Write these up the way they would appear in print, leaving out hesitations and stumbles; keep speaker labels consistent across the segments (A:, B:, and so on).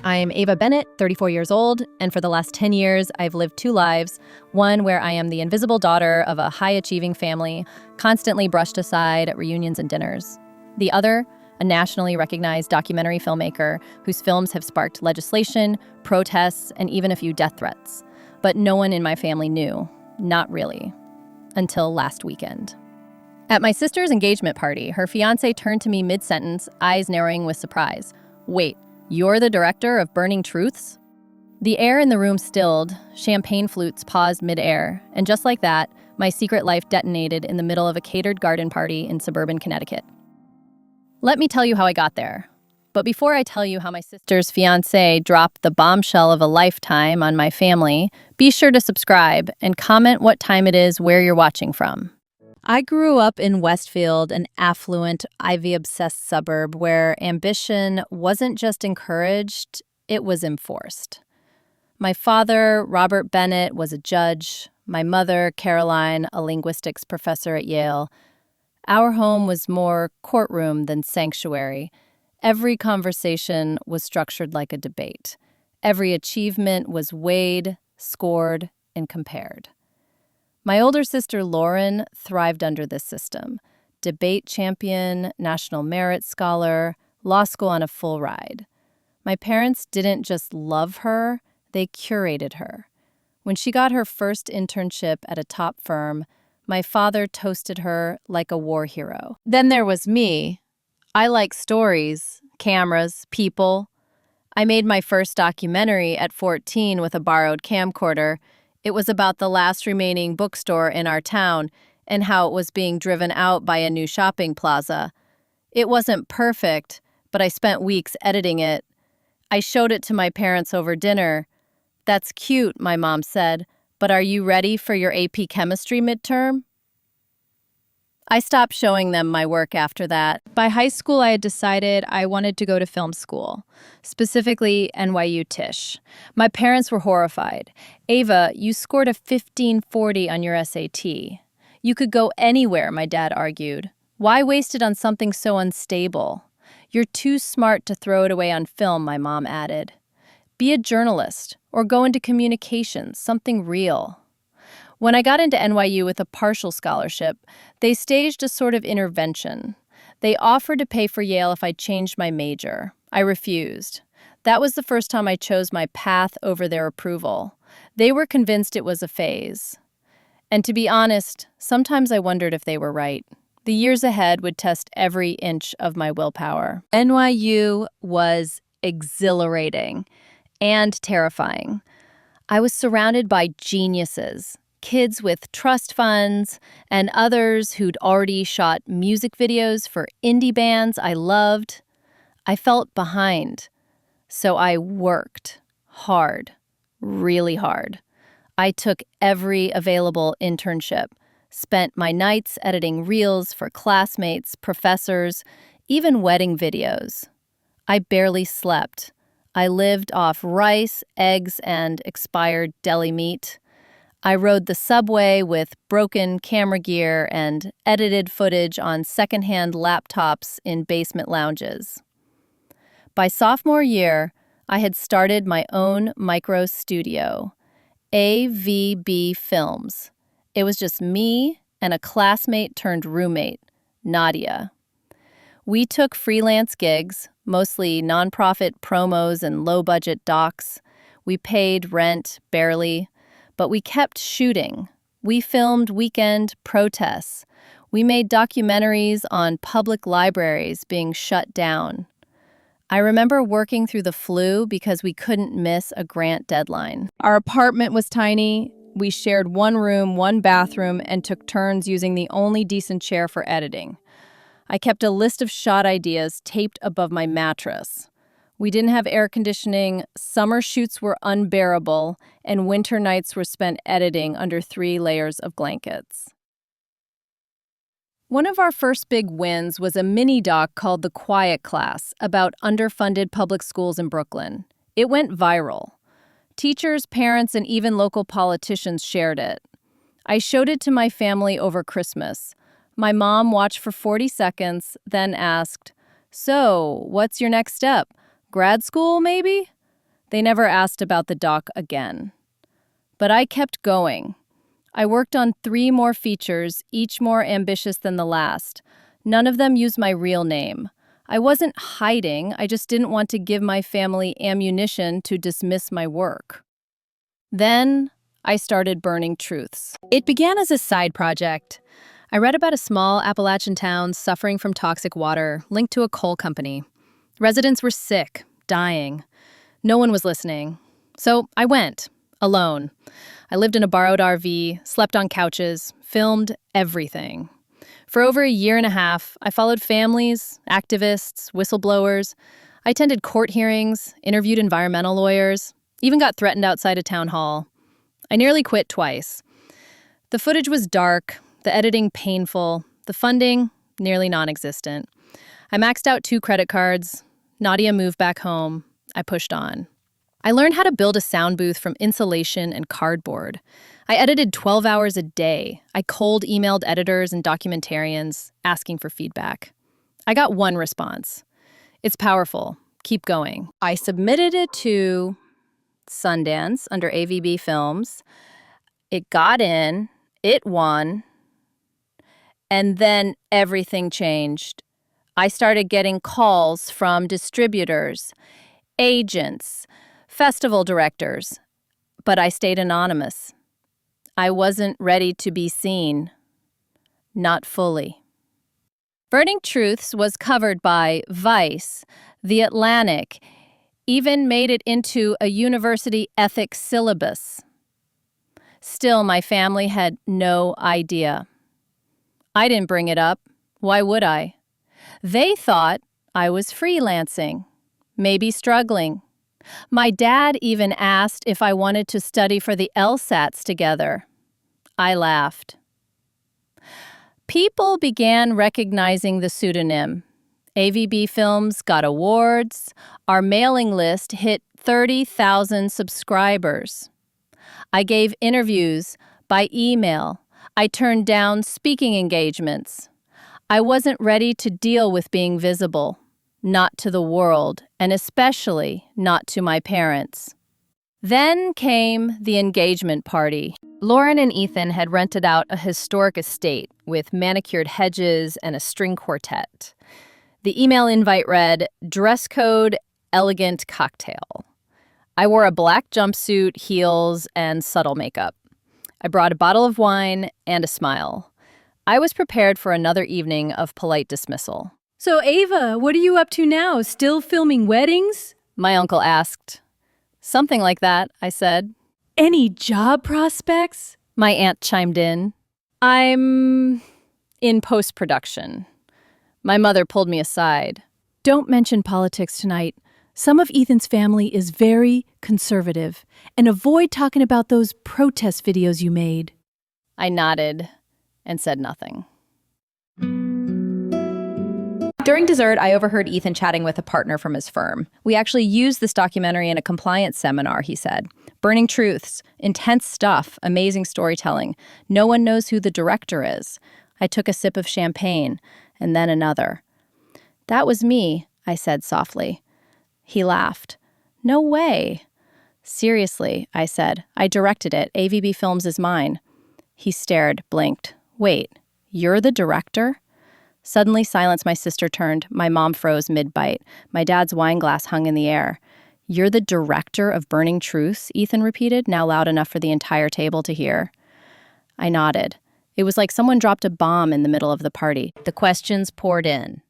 A: I'm Ava Bennet, 34 years old, and for the last 10 years, I've lived two lives. One where I am the invisible daughter of a high-achieving family, constantly brushed aside at reunions and dinners. The other, a nationally recognized documentary filmmaker whose films have sparked legislation, protests, and even a few death threats. But no one in my family knew. Not really. Until last weekend. At my sister's engagement party, her fiance turned to me mid-sentence, eyes narrowing with surprise. "Wait, you're the director of Burning Truths?" The air in the room stilled, champagne flutes paused mid-air, and just like that, my secret life detonated in the middle of a catered garden party in suburban Connecticut. Let me tell you how I got there. But before I tell you how my sister's fiancé dropped the bombshell of a lifetime on my family, be sure to subscribe and comment what time it is where you're watching from. I grew up in Westfield, an affluent, Ivy-obsessed suburb where ambition wasn't just encouraged, it was enforced. My father, Robert Bennett, was a judge. My mother, Caroline, a linguistics professor at Yale. Our home was more courtroom than sanctuary. Every conversation was structured like a debate. Every achievement was weighed, scored, and compared. My older sister, Lauren, thrived under this system. Debate champion, national merit scholar, law school on a full ride. My parents didn't just love her, they curated her. When she got her first internship at a top firm, my father toasted her like a war hero. Then there was me. I like stories, cameras, people. I made my first documentary at 14 with a borrowed camcorder. It was about the last remaining bookstore in our town and how it was being driven out by a new shopping plaza. It wasn't perfect, but I spent weeks editing it. I showed it to my parents over dinner. "That's cute," my mom said, "but are you ready for your AP chemistry midterm?" I stopped showing them my work after that. By high school, I had decided I wanted to go to film school, specifically NYU Tisch. My parents were horrified. "Ava, you scored a 1540 on your SAT. You could go anywhere," my dad argued. "Why waste it on something so unstable? You're too smart to throw it away on film," my mom added. "Be a journalist or go into communications, something real." When I got into NYU with a partial scholarship, they staged a sort of intervention. They offered to pay for Yale if I changed my major. I refused. That was the first time I chose my path over their approval. They were convinced it was a phase. And to be honest, sometimes I wondered if they were right. The years ahead would test every inch of my willpower. NYU was exhilarating and terrifying. I was surrounded by geniuses. Kids with trust funds, and others who'd already shot music videos for indie bands I loved. I felt behind, so I worked hard, really hard. I took every available internship, spent my nights editing reels for classmates, professors, even wedding videos. I barely slept. I lived off rice, eggs, and expired deli meat. I rode the subway with broken camera gear and edited footage on secondhand laptops in basement lounges. By sophomore year, I had started my own micro studio, AVB Films. It was just me and a classmate turned roommate, Nadia. We took freelance gigs, mostly nonprofit promos and low-budget docs. We paid rent, barely. But we kept shooting. We filmed weekend protests. We made documentaries on public libraries being shut down. I remember working through the flu because we couldn't miss a grant deadline. Our apartment was tiny. We shared one room, one bathroom, and took turns using the only decent chair for editing. I kept a list of shot ideas taped above my mattress. We didn't have air conditioning, summer shoots were unbearable, and winter nights were spent editing under 3 layers of blankets. One of our first big wins was a mini-doc called The Quiet Class about underfunded public schools in Brooklyn. It went viral. Teachers, parents, and even local politicians shared it. I showed it to my family over Christmas. My mom watched for 40 seconds, then asked, "So, what's your next step? Grad school, maybe?" They never asked about the doc again. But I kept going. I worked on 3 more features, each more ambitious than the last. None of them used my real name. I wasn't hiding, I just didn't want to give my family ammunition to dismiss my work. Then I started Burning Truths. It began as a side project. I read about a small Appalachian town suffering from toxic water linked to a coal company. Residents were sick, dying. No one was listening. So I went, alone. I lived in a borrowed RV, slept on couches, filmed everything. For over a year and a half, I followed families, activists, whistleblowers. I attended court hearings, interviewed environmental lawyers, even got threatened outside a town hall. I nearly quit twice. The footage was dark, the editing painful, the funding nearly non-existent. I maxed out 2 credit cards. Nadia moved back home. I pushed on. I learned how to build a sound booth from insulation and cardboard. I edited 12 hours a day. I cold emailed editors and documentarians asking for feedback. I got one response. It's powerful. Keep going. I submitted it to Sundance under AVB Films. It got in. It won. And then everything changed. I started getting calls from distributors, agents, festival directors, but I stayed anonymous. I wasn't ready to be seen. Not fully. Burning Truths was covered by Vice, The Atlantic, even made it into a university ethics syllabus. Still, my family had no idea. I didn't bring it up. Why would I? They thought I was freelancing, maybe struggling. My dad even asked if I wanted to study for the LSATs together. I laughed. People began recognizing the pseudonym. AVB Films got awards. Our mailing list hit 30,000 subscribers. I gave interviews by email. I turned down speaking engagements. I wasn't ready to deal with being visible. Not to the world, and especially not to my parents. Then came the engagement party. Lauren and Ethan had rented out a historic estate with manicured hedges and a string quartet. The email invite read, "Dress code, elegant cocktail." I wore a black jumpsuit, heels, and subtle makeup. I brought a bottle of wine and a smile. I was prepared for another evening of polite dismissal.
B: So, Ava, what are you up to now? Still filming weddings?
A: My uncle asked. Something like that, I said.
B: Any job prospects?
A: My aunt chimed in. I'm in post-production. My mother pulled me aside.
B: Don't mention politics tonight. Some of Ethan's family is very conservative. And avoid talking about those protest videos you made.
A: I nodded and said nothing.
C: During dessert, I overheard Ethan chatting with a partner from his firm. "We actually used this documentary in a compliance seminar," he said. "Burning Truths, intense stuff, amazing storytelling. No one knows who the director is." I took a sip of champagne, and then another. "That was me," I said softly. He laughed. "No way." "Seriously," I said. "I directed it. AVB Films is mine." He stared, blinked. "Wait, you're the director?" Suddenly, silence. My sister turned. My mom froze mid-bite. My dad's wine glass hung in the air. "You're the director of Burning Truths?" Ethan repeated, now loud enough for the entire table to hear. I nodded. It was like someone dropped a bomb in the middle of the party. The questions poured in.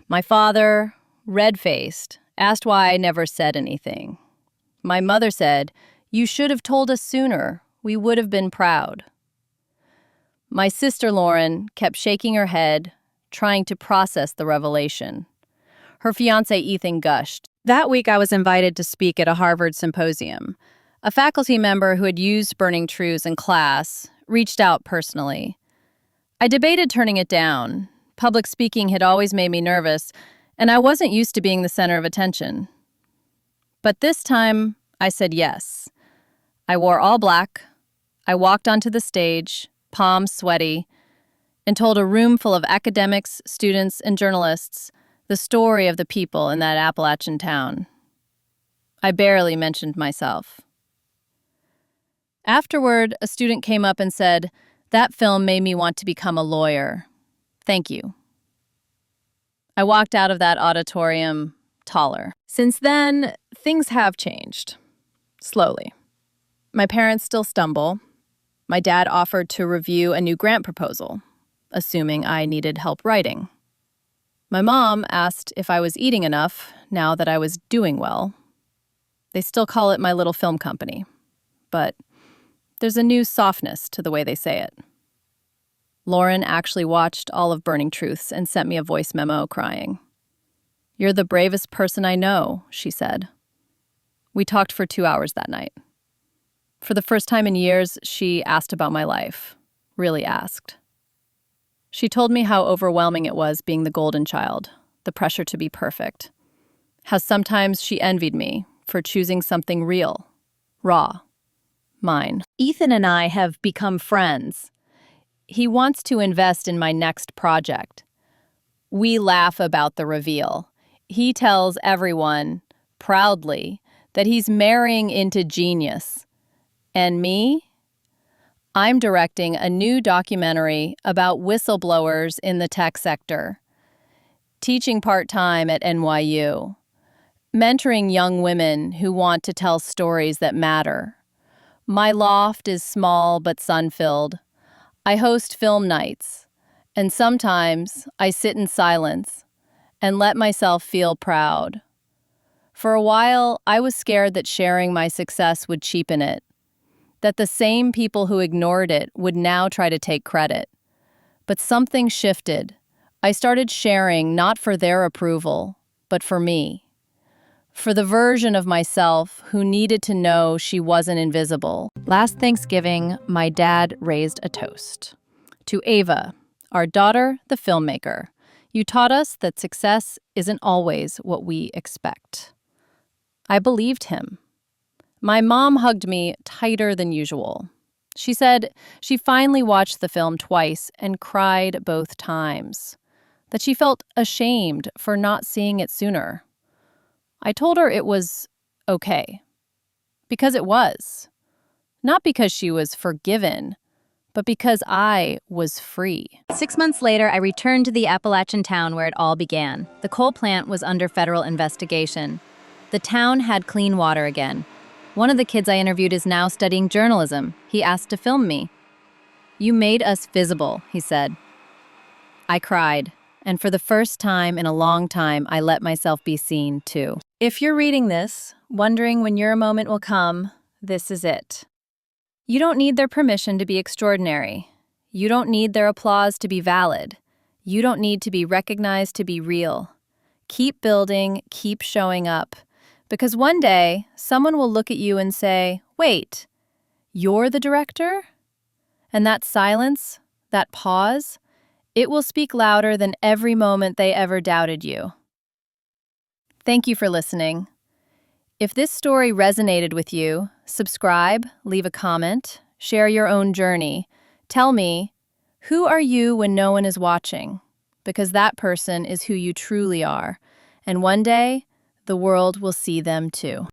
C: My father, red-faced, asked why I never said anything. My mother said, "You should have told us sooner. We would have been proud." My sister Lauren kept shaking her head, trying to process the revelation. Her fiancé Ethan gushed. That week I was invited to speak at a Harvard symposium. A faculty member who had used Burning Truths in class reached out personally. I debated turning it down. Public speaking had always made me nervous, and I wasn't used to being the center of attention. But this time, I said yes. I wore all black. I walked onto the stage, palms sweaty, and told a room full of academics, students, and journalists the story of the people in that Appalachian town.
A: I barely mentioned myself. Afterward, a student came up and said, "That film made me want to become a lawyer. Thank you." I walked out of that auditorium taller. Since then, things have changed. Slowly. My parents still stumble. My dad offered to review a new grant proposal, assuming I needed help writing. My mom asked if I was eating enough now that I was doing well. They still call it my little film company, but there's a new softness to the way they say it. Lauren actually watched all of Burning Truths and sent me a voice memo crying. "You're the bravest person I know," she said. We talked for 2 hours that night. For the first time in years, she asked about my life. Really asked. She told me how overwhelming it was being the golden child, the pressure to be perfect. How sometimes she envied me for choosing something real, raw, mine. Ethan and I have become friends. He wants to invest in my next project. We laugh about the reveal. He tells everyone, proudly, that he's marrying into genius. And me? I'm directing a new documentary about whistleblowers in the tech sector. Teaching part-time at NYU. Mentoring young women who want to tell stories that matter. My loft is small but sun-filled. I host film nights, and sometimes I sit in silence and let myself feel proud. For a while, I was scared that sharing my success would cheapen it, that the same people who ignored it would now try to take credit. But something shifted. I started sharing not for their approval, but for me. For the version of myself who needed to know she wasn't invisible. Last Thanksgiving, my dad raised a toast. To Ava, our daughter, the filmmaker. You taught us that success isn't always what we expect. I believed him. My mom hugged me tighter than usual. She said she finally watched the film twice and cried both times. That she felt ashamed for not seeing it sooner. I told her it was okay. Because it was. Not because she was forgiven, but because I was free.
C: 6 months later, I returned to the Appalachian town where it all began. The coal plant was under federal investigation. The town had clean water again. One of the kids I interviewed is now studying journalism. He asked to film me. "You made us visible," he said. I cried, and for the first time in a long time, I let myself be seen, too. If you're reading this, wondering when your moment will come, this is it. You don't need their permission to be extraordinary. You don't need their applause to be valid. You don't need to be recognized to be real. Keep building, keep showing up. Because one day, someone will look at you and say, "Wait, you're the director?" And that silence, that pause, it will speak louder than every moment they ever doubted you. Thank you for listening. If this story resonated with you, subscribe, leave a comment, share your own journey. Tell me, who are you when no one is watching? Because that person is who you truly are. And one day, the world will see them too.